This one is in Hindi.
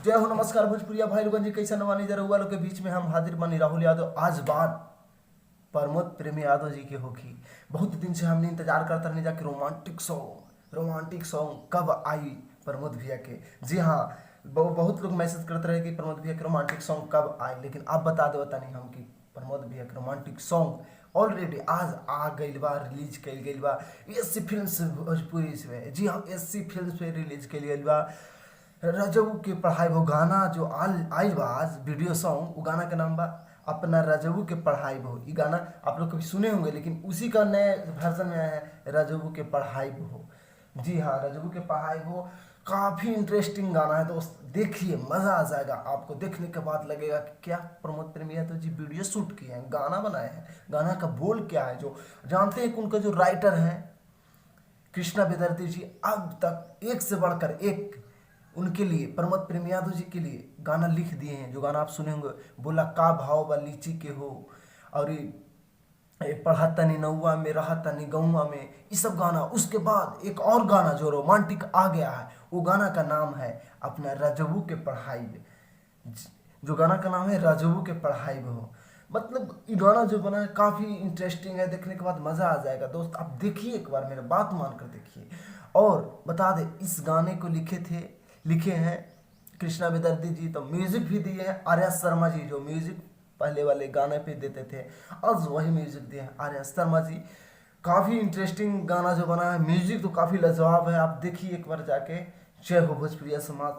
जय हो नमस्कार भोजपुरिया भाई लोगन जी, कैसा नवानी जरा हुआ लोग के बीच में हम हाजिर बनी राहुल यादव। आज बात प्रमोद प्रेमी यादव जी के होगी। बहुत दिन से हमने इंतजार करते रहने जाके रोमांटिक सॉन्ग कब आई प्रमोद भैया के। जी हाँ, बहुत लोग मैसेज करते रहे कि प्रमोद भैया के रोमांटिक सॉन्ग कब आए, लेकिन अब बता दो नहीं हम कि प्रमोद भैया के रोमांटिक सॉन्ग ऑलरेडी आज आ गई बा, रिलीज कल गई बा एससी फिल्म्स भोजपुरी से। जी हाँ, एससी फिल्म्स पे रिलीज कल गई बा रजऊ के पढ़ाई। वो गाना जो आई बा आज वीडियो सॉन्ग, वो गाना का नाम बा अपना रजऊ के पढ़ाई हो। ये गाना आप लोग कभी सुने होंगे, लेकिन उसी का नए वर्जन में आया है रजऊ के पढ़ाई हो। जी हाँ, रजऊ के पढ़ाई हो काफ़ी इंटरेस्टिंग गाना है दोस्त, देखिए मज़ा आ जाएगा आपको। देखने के बाद लगेगा कि क्या प्रमोद प्रेमी यादव जी वीडियो शूट किए हैं, गाना बनाए हैं, गाना का बोल क्या है। जो जानते हैं कि उनका जो राइटर हैं कृष्णा बेदर्ती जी, अब तक एक से बढ़कर एक उनके लिए, प्रमोद प्रेमी यादव जी के लिए गाना लिख दिए हैं। जो गाना आप सुने होंगे, बोला का भाव बा लीची के हो, और ये पढ़ा तनी नौवा में रहा तनी गौवा में, ये सब गाना। उसके बाद एक और गाना जो रोमांटिक आ गया है, वो गाना का नाम है अपना रजबू के पढ़ाई। जो गाना का नाम है रजबू के पढ़ाई हो। मतलब ये गाना जो बना है काफ़ी इंटरेस्टिंग है, देखने के बाद मज़ा आ जाएगा दोस्त। आप देखिए, एक बार मेरे बात मान कर देखिए। और बता दें, इस गाने को लिखे हैं कृष्णा बेदर्ती जी, तो म्यूजिक भी दिए हैं आर्या शर्मा जी। जो म्यूजिक पहले वाले गाने पे देते थे, आज वही म्यूजिक दिए हैं आर्या शर्मा जी। काफ़ी इंटरेस्टिंग गाना जो बना है, म्यूजिक तो काफ़ी लाजवाब है। आप देखिए एक बार जाके। जय हो भोजपुरिया समाज।